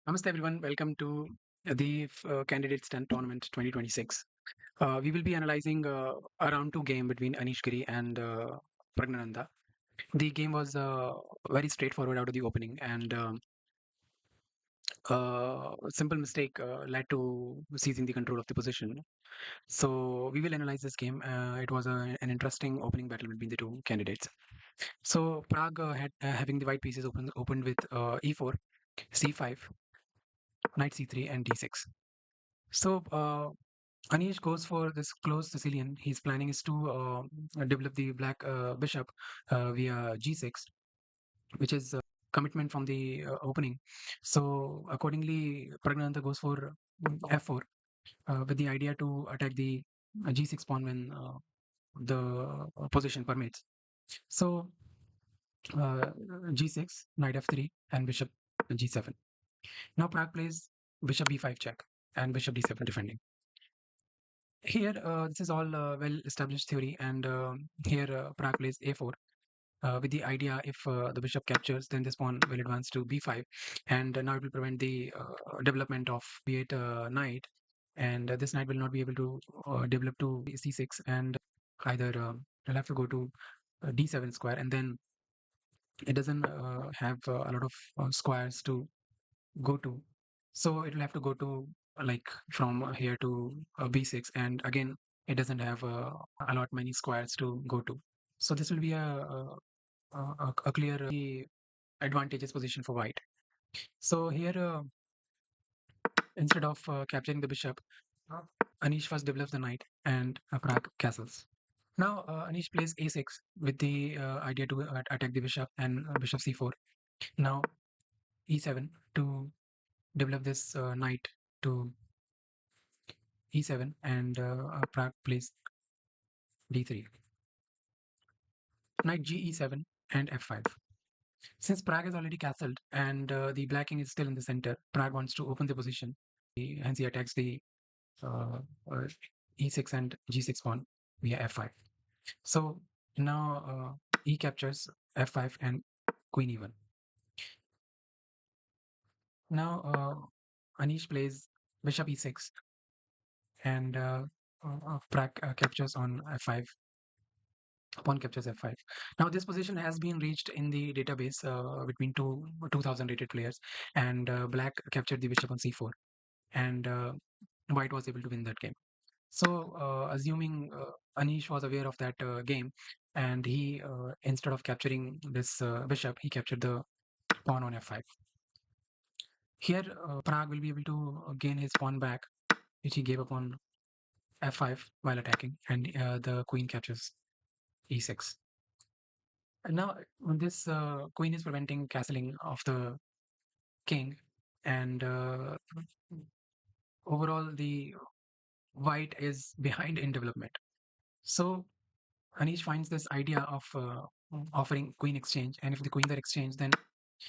Namaste everyone, welcome to the Candidates Tournament 2026. We will be analyzing a round 2 game between Anish Giri and Praggnanandhaa. The game was very straightforward out of the opening, and a simple mistake led to seizing the control of the position. So we will analyze this game. It was an interesting opening battle between the two candidates. So Prague had having the white pieces opened with e4, c5, knight c3, and d6. So Anish goes for this closed Sicilian. His planning is to develop the black bishop via g6, which is commitment from the opening. So accordingly, Praggnanandhaa goes for f4 with the idea to attack the g6 pawn when the position permits. So uh, g6, knight f3, and bishop g7. Now Pragg plays bishop b5 check and bishop d7 defending. Here, this is all well-established theory, and here Pragg plays a4 with the idea if the bishop captures, then this pawn will advance to b5, and now it will prevent the development of b8 knight, and this knight will not be able to develop to c6, and either it'll have to go to d7 square, and then it doesn't have a lot of squares to go to. So it will have to go to like from here to b6, and again it doesn't have a lot many squares to go to. So this will be a clear advantageous position for white. So here instead of capturing the bishop, uh, Anish first develops the knight and Pragg castles. Now Anish plays a6 with the idea to attack the bishop and bishop c4. Now e7 to develop this knight to e7, and Pragg plays d3. Knight g e7 and f5. Since Pragg is already castled and the black king is still in the center, Pragg wants to open the position. Hence he attacks the uh, uh, e6 and g6 pawn via f5. So now he captures f5 and queen e1. Now Anish plays bishop e6, and Pragg captures on f5. Pawn captures f5. Now this position has been reached in the database between 2000 rated players, and black captured the bishop on c4, and white was able to win that game. So assuming Anish was aware of that game, and he instead of capturing this bishop, he captured the pawn on f5. Here Pragg will be able to gain his pawn back, which he gave up on f5 while attacking, and the queen captures e6. And now this queen is preventing castling of the king, and overall the white is behind in development. So Anish finds this idea of offering queen exchange, and if the queens are exchanged, then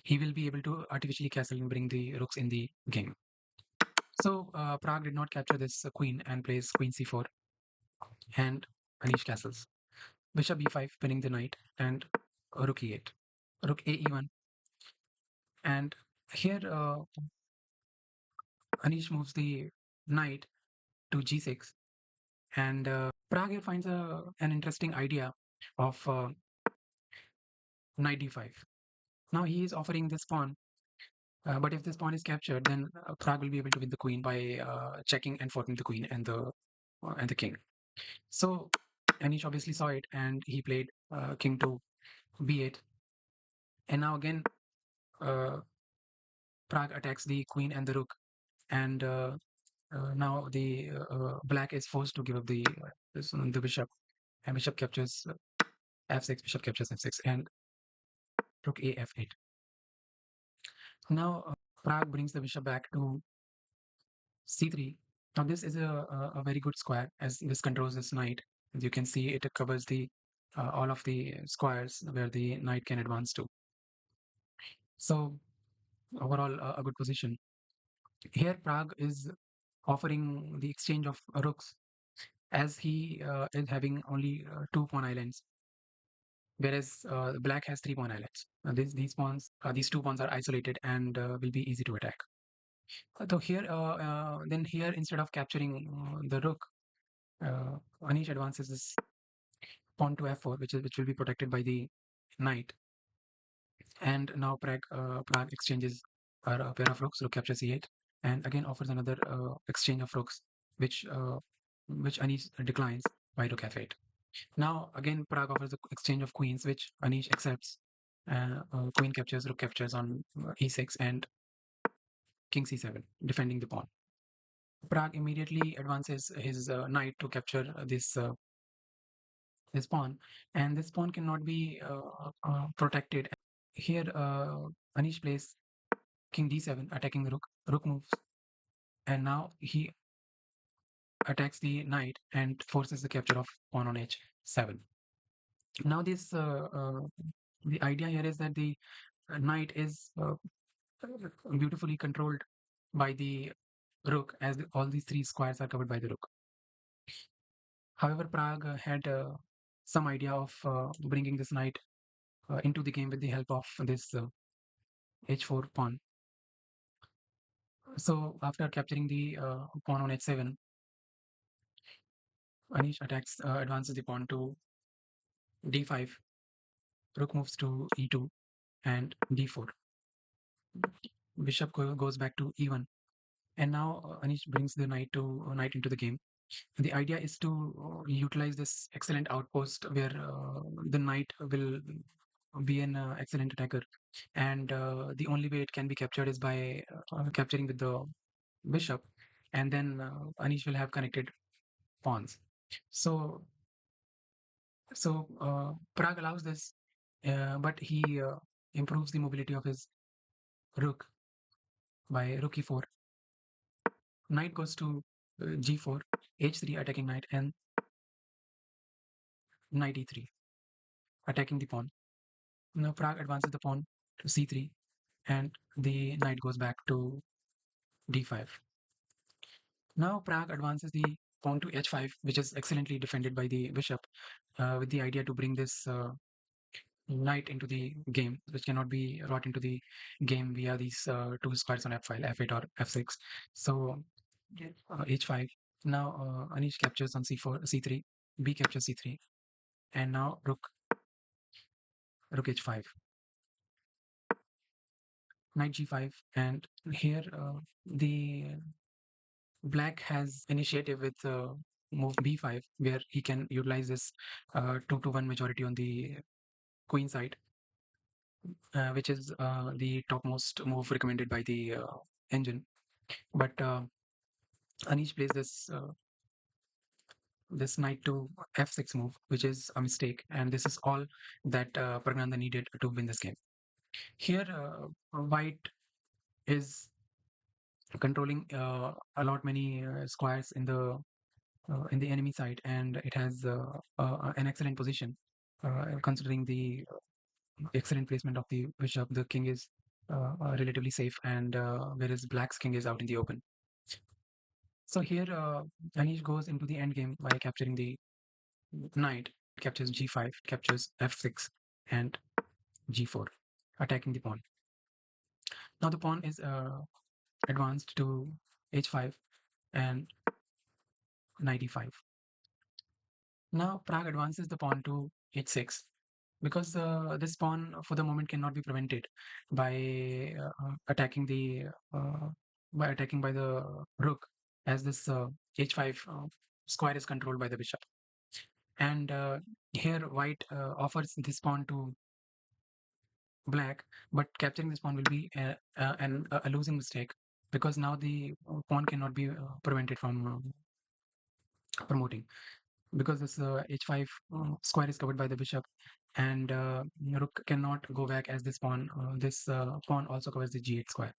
he will be able to artificially castle and bring the rooks in the game. So Pragg did not capture this queen and plays queen c4, and Anish castles. Bishop b5, pinning the knight, and rook e8, rook a e1, and here Anish moves the knight to g6, and Pragg here finds an interesting idea of knight d5. Now he is offering this pawn, but if this pawn is captured, then Pragg will be able to win the queen by checking and forking the queen and the king. So Anish obviously saw it, and he played king to b8, and now again uh, Pragg attacks the queen and the rook, and now the black is forced to give up the bishop, and bishop captures f6, bishop captures f6, and rook a f8. Now Pragg brings the bishop back to c3. Now this is a very good square, as this controls this knight. As you can see, it covers the all of the squares where the knight can advance to. So overall, a good position. Here Pragg is offering the exchange of rooks, as he is having only two pawn islands, whereas black has three pawn islands. These two pawns are isolated and will be easy to attack. So here, then here instead of capturing the rook, Anish advances this pawn to f4, which will be protected by the knight. And now Pragg exchanges a pair of rooks, rook captures c8, and again offers another exchange of rooks, which uh, which Anish declines by rook f8. Now again Pragg offers the exchange of queens, which Anish accepts. Queen captures, rook captures on e6, and king c7, defending the pawn. Pragg immediately advances his knight to capture this pawn, and this pawn cannot be protected. Here, Anish plays king d7, attacking the rook. Rook moves, and now he attacks the knight and forces the capture of pawn on h7. Now, the idea here is that the knight is beautifully controlled by the rook, as all these three squares are covered by the rook. However, Pragg had some idea of bringing this knight into the game with the help of this h4 pawn. So after capturing the pawn on h7, Anish advances the pawn to d5, rook moves to e2 and d4. Bishop goes back to e1, and now Anish brings the knight into the game. The idea is to utilize this excellent outpost where the knight will be an excellent attacker, and the only way it can be captured is by capturing with the bishop, and then Anish will have connected pawns. So Pragg allows this, but he improves the mobility of his rook by rook e4. Knight goes to g4, h3 attacking knight, and knight e3 attacking the pawn. Now Pragg advances the pawn to c3, and the knight goes back to d5. Now Pragg advances the pawn to h5, which is excellently defended by the bishop, with the idea to bring this knight into the game, which cannot be brought into the game via these two squares on f5, f8 or f6. So h5. Now Anish captures on c4, c3, b captures c3, and now rook h5, knight g5, and here the black has initiative with move b5, where he can utilize this 2-1 majority on the queen side, which is the topmost move recommended by the engine. But Anish plays this knight to f6 move, which is a mistake, and this is all that Praggnanandhaa needed to win this game. Here, white is controlling a lot many squares in the enemy side, and it has an excellent position considering the excellent placement of the bishop. The king is relatively safe, and whereas black's king is out in the open. So here, Anish goes into the endgame by capturing the knight, captures g5, captures f6, and g4, attacking the pawn. Now the pawn is advanced to h5 and knight e5. Now Pragg advances the pawn to h6, because this pawn for the moment cannot be prevented by attacking the by attacking by the rook, as this h5 square is controlled by the bishop. And here white offers this pawn to black, but capturing this pawn will be a losing mistake, because now the pawn cannot be prevented from promoting, because this h5 square is covered by the bishop, and rook cannot go back, as this pawn also covers the g8 square.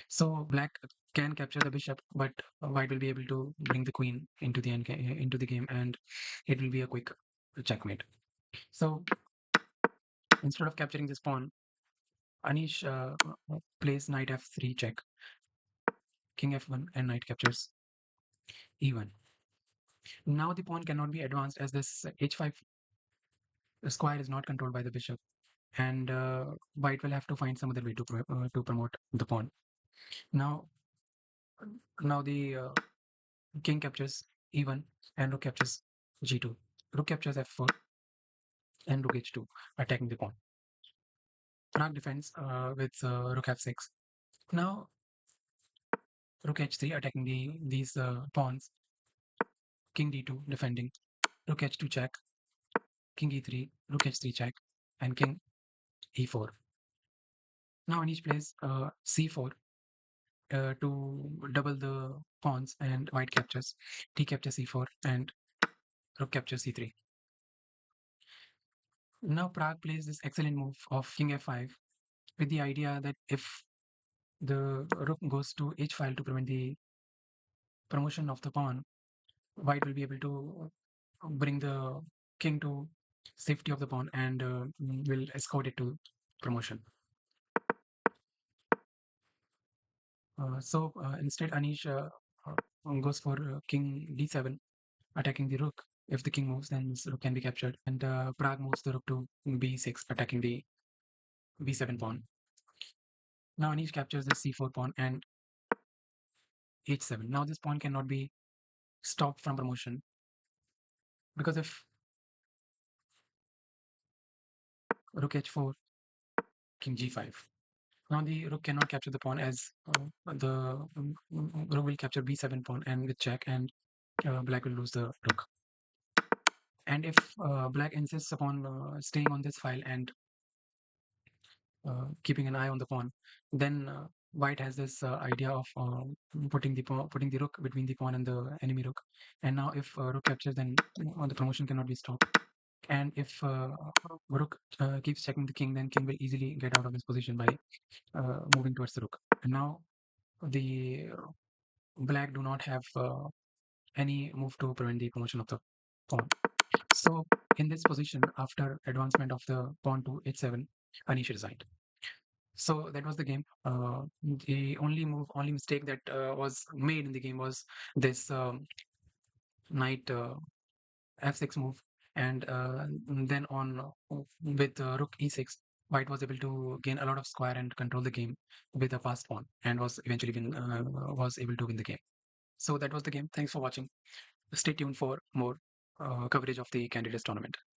So black can capture the bishop, but white will be able to bring the queen into into the game, and it will be a quick checkmate. So instead of capturing this pawn, Anish plays knight f3 check, king f1, and knight captures e1. Now the pawn cannot be advanced, as this h5 square is not controlled by the bishop, and white will have to find some other way to promote the pawn. Now Now the king captures e1 and rook captures g2. Rook captures f4 and rook h2, attacking the pawn. Pragg defends with rook f6. Now rook h3, attacking these pawns. King d2, defending. Rook h2 check. King e3, rook h3 check, and king e4. Now Anish plays c4 to double the pawns, and white captures. T captures e4 and rook captures c3. Now Pragg plays this excellent move of king f5 with the idea that if the rook goes to h file to prevent the promotion of the pawn, white will be able to bring the king to safety of the pawn and will escort it to promotion. Instead, Anish goes for king d7, attacking the rook. If the king moves, then this rook can be captured. And Pragg moves the rook to b6, attacking the b7 pawn. Now Anish captures the c4 pawn and h7. Now this pawn cannot be stopped from promotion because if rook h4, king g5. Now the rook cannot capture the pawn as the rook will capture b7 pawn and with check, and black will lose the rook. And if black insists upon staying on this file and keeping an eye on the pawn, then white has this idea of putting the rook between the pawn and the enemy rook. And now if rook captures, then the promotion cannot be stopped. And if rook keeps checking the king, then king will easily get out of his position by moving towards the rook. And now the black do not have any move to prevent the promotion of the pawn. So in this position, after advancement of the pawn to h7, Anish resigned. So that was the game. The only mistake that was made in the game was this knight f6 move, and then on with rook e6, white was able to gain a lot of square and control the game with a fast pawn, and was eventually was able to win the game. So that was the game. Thanks for watching. Stay tuned for more coverage of the candidates tournament.